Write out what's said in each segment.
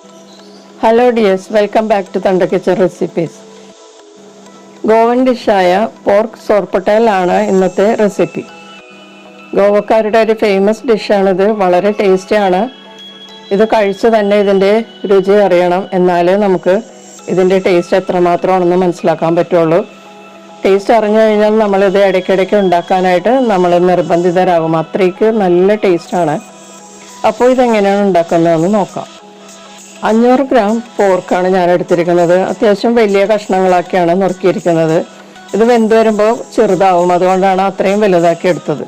Hello dears, welcome back to Thunder Kitchen Recipes. Goan ഡിഷായ pork sorpotel ആണ് ഇന്നത്തെ റെസിപ്പി. ഗോവക്കാരുടെ ഒരു ഫേമസ് ഡിഷാണിത്. വളരെ ടേസ്റ്റിയാണ്. ഇത് കഴിച്ച് തന്നെ ഇതിൻ്റെ രുചി അറിയണം, എന്നാലേ നമുക്ക് ഇതിൻ്റെ ടേസ്റ്റ് എത്രമാത്രമാണെന്ന് മനസ്സിലാക്കാൻ പറ്റുള്ളൂ. ടേസ്റ്റ് അറിഞ്ഞു കഴിഞ്ഞാൽ നമ്മളിത് ഇടയ്ക്കിടയ്ക്ക് ഉണ്ടാക്കാനായിട്ട് നമ്മൾ നിർബന്ധിതരാകും. അത്രയ്ക്ക് നല്ല ടേസ്റ്റാണ്. അപ്പോൾ ഇതെങ്ങനെയാണ് ഉണ്ടാക്കുന്നതെന്ന് നോക്കാം. 500 ഗ്രാം പോർക്കാണ് ഞാൻ എടുത്തിരിക്കുന്നത്. അത്യാവശ്യം വലിയ കഷ്ണങ്ങളാക്കിയാണ് നുറുക്കിയിരിക്കുന്നത്. ഇത് വെന്ത് വരുമ്പോൾ ചെറുതാവും, അതുകൊണ്ടാണ് അത്രയും വലുതാക്കി എടുത്തത്.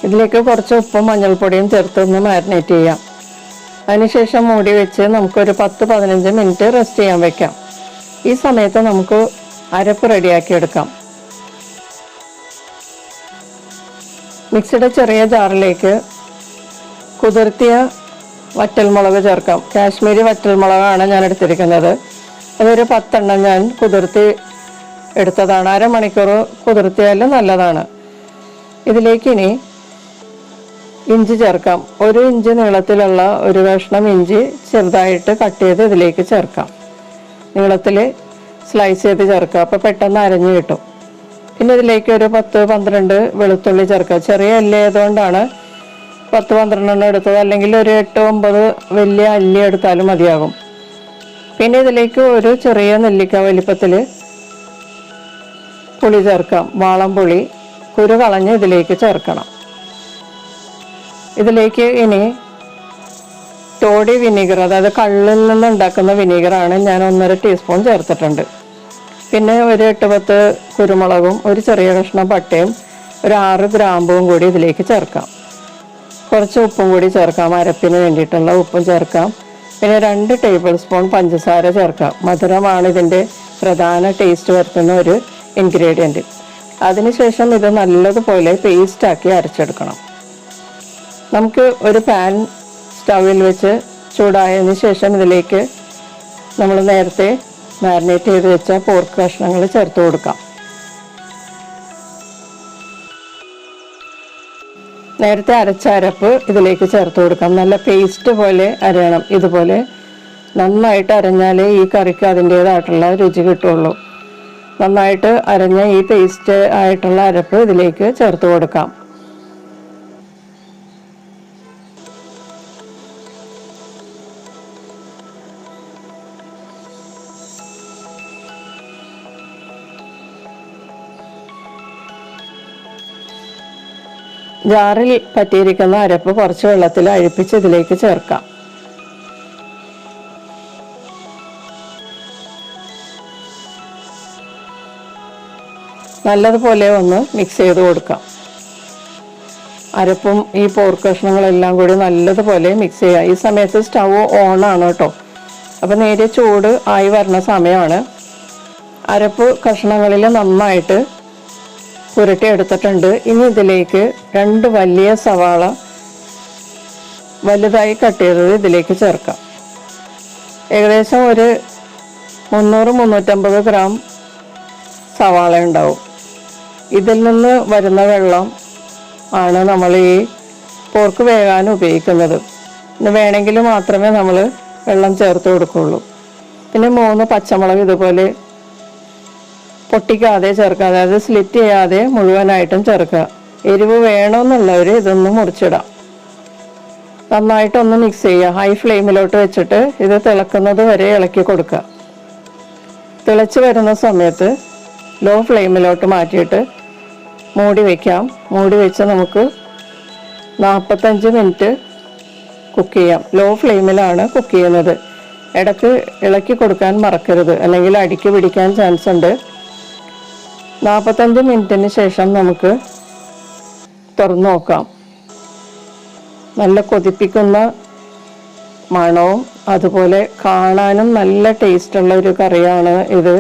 ഇതിലേക്ക് കുറച്ച് ഉപ്പും മഞ്ഞൾപ്പൊടിയും ചേർത്തൊന്ന് മാരിനേറ്റ് ചെയ്യാം. അതിനുശേഷം മൂടി വെച്ച് നമുക്കൊരു 10-15 മിനിറ്റ് റെസ്റ്റ് ചെയ്യാൻ വെക്കാം. ഈ സമയത്ത് നമുക്ക് അരപ്പ് റെഡിയാക്കി എടുക്കാം. മിക്സിയുടെ ചെറിയ ജാറിലേക്ക് കുതിർത്തിയ വറ്റൽമുളക് ചേർക്കാം. കാശ്മീരി വറ്റൽമുളകാണ് ഞാൻ എടുത്തിരിക്കുന്നത്. അതൊരു 10 എണ്ണം ഞാൻ കുതിർത്തി എടുത്തതാണ്. അരമണിക്കൂർ കുതിർത്തിയാലും നല്ലതാണ്. ഇതിലേക്ക് ഇനി ഇഞ്ചി ചേർക്കാം. 1 ഇഞ്ച് നീളത്തിലുള്ള ഒരു കഷ്ണം ഇഞ്ചി ചെറുതായിട്ട് കട്ട് ചെയ്ത് ഇതിലേക്ക് ചേർക്കാം. നീളത്തിൽ സ്ലൈസ് ചെയ്ത് ചേർക്കുക, അപ്പോൾ പെട്ടെന്ന് അരഞ്ഞു കിട്ടും. പിന്നെ ഇതിലേക്ക് ഒരു 10-12 വെളുത്തുള്ളി ചേർക്കുക. ചെറിയ അല്ലി ആയതുകൊണ്ടാണ് 10-12 എണ്ണം എടുത്തത്, അല്ലെങ്കിൽ ഒരു 8-9 വലിയ അല്ലി എടുത്താലും മതിയാകും. പിന്നെ ഇതിലേക്ക് ഒരു ചെറിയ നെല്ലിക്ക വലിപ്പത്തിൽ പുളി ചേർക്കാം. വാളംപുളി കുരു കളഞ്ഞ് ഇതിലേക്ക് ചേർക്കണം. ഇതിലേക്ക് ഇനി ടോഡി വിനീഗർ, അതായത് കള്ളിൽ നിന്ന് ഉണ്ടാക്കുന്ന വിനീഗറാണ്, ഞാൻ 1.5 ടീസ്പൂൺ ചേർത്തിട്ടുണ്ട്. പിന്നെ ഒരു 8-10 കുരുമുളകും ഒരു ചെറിയ കഷ്ണം പട്ടയും ഒരു 6 ഗ്രാമ്പും കൂടി ഇതിലേക്ക് ചേർക്കാം. കുറച്ച് ഉപ്പും കൂടി ചേർക്കാം. അരപ്പിന് വേണ്ടിയിട്ടുള്ള ഉപ്പും ചേർക്കാം. പിന്നെ 2 ടേബിൾ സ്പൂൺ പഞ്ചസാര ചേർക്കാം. മധുരമാണ് ഇതിൻ്റെ പ്രധാന ടേസ്റ്റ് വരുത്തുന്ന ഒരു ഇൻഗ്രീഡിയൻറ്റ്. അതിനുശേഷം ഇത് നല്ലതുപോലെ പേസ്റ്റാക്കി അരച്ചെടുക്കണം. നമുക്ക് ഒരു പാൻ സ്റ്റൗവിൽ വെച്ച് ചൂടായതിന് ശേഷം ഇതിലേക്ക് നമ്മൾ നേരത്തെ മാരിനേറ്റ് ചെയ്ത് വെച്ച പോർക്ക് കഷ്ണങ്ങൾ ചേർത്ത് കൊടുക്കാം. നേരത്തെ അരച്ച അരപ്പ് ഇതിലേക്ക് ചേർത്ത് കൊടുക്കാം. നല്ല പേസ്റ്റ് പോലെ അരയണം. ഇതുപോലെ നന്നായിട്ട് അരഞ്ഞാലേ ഈ കറിക്ക് അതിൻ്റേതായിട്ടുള്ള രുചി കിട്ടുള്ളൂ. നന്നായിട്ട് അരഞ്ഞ ഈ പേസ്റ്റ് ആയിട്ടുള്ള അരപ്പ് ഇതിലേക്ക് ചേർത്ത് കൊടുക്കാം. ജാറിൽ പറ്റിയിരിക്കുന്ന അരപ്പ് കുറച്ച് വെള്ളത്തിൽ അഴിപ്പിച്ച് ഇതിലേക്ക് ചേർക്കാം. നല്ലതുപോലെ ഒന്ന് മിക്സ് ചെയ്ത് കൊടുക്കാം. അരപ്പും ഈ പോർക്ക് കഷ്ണങ്ങളെല്ലാം കൂടി നല്ലതുപോലെ മിക്സ് ചെയ്യുക. ഈ സമയത്ത് സ്റ്റൗ ഓണാണ് കേട്ടോ. അപ്പം നേരിയ ചൂട് ആയി വരുന്ന സമയമാണ്. അരപ്പ് കഷ്ണങ്ങളിൽ നന്നായിട്ട് പുരട്ടി എടുത്തിട്ടുണ്ട്. ഇനി ഇതിലേക്ക് 2 വലിയ സവാള വലുതായി കട്ട് ചെയ്തത് ഇതിലേക്ക് ചേർക്കാം. ഏകദേശം ഒരു 300-350 ഗ്രാം സവാള ഉണ്ടാവും. ഇതിൽ നിന്ന് വരുന്ന വെള്ളം ആണ് നമ്മൾ ഈ പോർക്ക് വേകാൻ ഉപയോഗിക്കുന്നത്. ഇന്ന് വേണമെങ്കിൽ മാത്രമേ നമ്മൾ വെള്ളം ചേർത്ത് കൊടുക്കുള്ളൂ. പിന്നെ 3 പച്ചമുളക് ഇതുപോലെ പൊട്ടിക്കാതെ ചേർക്കുക, അതായത് സ്ലിറ്റ് ചെയ്യാതെ മുഴുവനായിട്ടും ചേർക്കുക. എരിവ് വേണമെന്നുള്ളവർ ഇതൊന്ന് മുറിച്ചിടാം. നന്നായിട്ടൊന്ന് മിക്സ് ചെയ്യുക. ഹൈ ഫ്ലെയിമിലോട്ട് വെച്ചിട്ട് ഇത് തിളക്കുന്നത് വരെ ഇളക്കി കൊടുക്കുക. തിളച്ച് വരുന്ന സമയത്ത് ലോ ഫ്ലെയിമിലോട്ട് മാറ്റിയിട്ട് മൂടി വയ്ക്കാം. മൂടി വെച്ച് നമുക്ക് 45 മിനിറ്റ് കുക്ക് ചെയ്യാം. ലോ ഫ്ലെയിമിലാണ് കുക്ക് ചെയ്യുന്നത്. ഇടയ്ക്ക് ഇളക്കി കൊടുക്കാൻ മറക്കരുത്, അല്ലെങ്കിൽ അടിക്ക് പിടിക്കാൻ ചാൻസ് ഉണ്ട്. 45 മിനിറ്റിന് ശേഷം നമുക്ക് തുറന്നു നോക്കാം. നല്ല കൊതിപ്പിക്കുന്ന മണവും അതുപോലെ കാണാനും നല്ല ടേസ്റ്റുള്ള ഒരു കറിയാണ് ഇത്.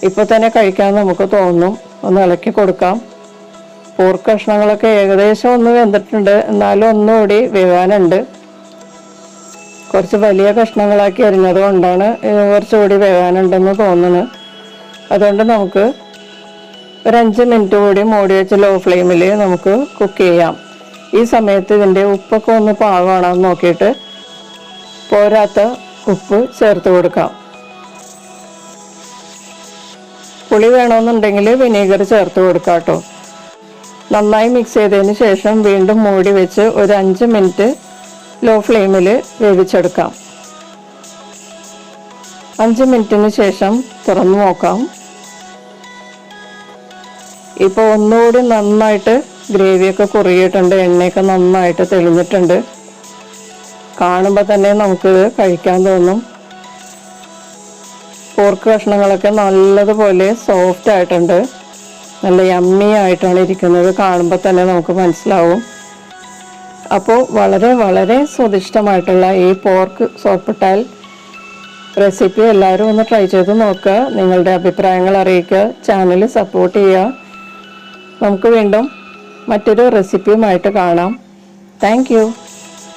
ഇപ്പോൾ തന്നെ കഴിക്കാൻ നമുക്ക് തോന്നും. ഒന്ന് ഇളക്കി കൊടുക്കാം. പോർക്ക് കഷ്ണങ്ങളൊക്കെ ഏകദേശം ഒന്ന് വെന്തിട്ടുണ്ട്, എന്നാലും ഒന്നുകൂടി വേവാനുണ്ട്. കുറച്ച് വലിയ കഷ്ണങ്ങളാക്കി അരിഞ്ഞത് കൊണ്ടാണ് കുറച്ചുകൂടി വേവാനുണ്ടെന്ന് തോന്നുന്നത്. അതുകൊണ്ട് നമുക്ക് ഒരു 5 മിനിറ്റ് കൂടി മൂടി വെച്ച് ലോ ഫ്ലെയിമിൽ നമുക്ക് കുക്ക് ചെയ്യാം. ഈ സമയത്ത് ഇതിൻ്റെ ഉപ്പൊക്കെ ഒന്ന് പാകമാണെന്ന് നോക്കിയിട്ട് പോരാത്ത ഉപ്പ് ചേർത്ത് കൊടുക്കാം. പുളി വേണമെന്നുണ്ടെങ്കിൽ വിനീഗർ ചേർത്ത് കൊടുക്കാം കേട്ടോ. നന്നായി മിക്സ് ചെയ്തതിന് ശേഷം വീണ്ടും മൂടി വെച്ച് ഒരു 5 മിനിറ്റ് ലോ ഫ്ലെയിമിൽ വേവിച്ചെടുക്കാം. 5 മിനിറ്റിന് ശേഷം തുറന്നു നോക്കാം. ഇപ്പോൾ ഒന്നുകൂടി നന്നായിട്ട് ഗ്രേവിയൊക്കെ കുറുകിയിട്ടുണ്ട്, എണ്ണയൊക്കെ നന്നായിട്ട് തെളിഞ്ഞിട്ടുണ്ട്. കാണുമ്പോൾ തന്നെ നമുക്കിത് കഴിക്കാൻ തോന്നും. പോർക്ക് കഷ്ണങ്ങളൊക്കെ നല്ലതുപോലെ സോഫ്റ്റ് ആയിട്ടുണ്ട്, നല്ല യമ്മി ആയിട്ടാണ് ഇരിക്കുന്നത്. കാണുമ്പോൾ തന്നെ നമുക്ക് മനസ്സിലാവും. അപ്പോൾ വളരെ വളരെ സ്വാദിഷ്ടമായിട്ടുള്ള ഈ പോർക്ക് സോർപ്പൊട്ടൽ റെസിപ്പി എല്ലാവരും ഒന്ന് ട്രൈ ചെയ്ത് നോക്കുക. നിങ്ങളുടെ അഭിപ്രായങ്ങൾ അറിയിക്കുക. ചാനൽ സപ്പോർട്ട് ചെയ്യുക. നമുക്ക് വീണ്ടും മറ്റൊരു റെസിപ്പിയുമായിട്ട് കാണാം. Thank you.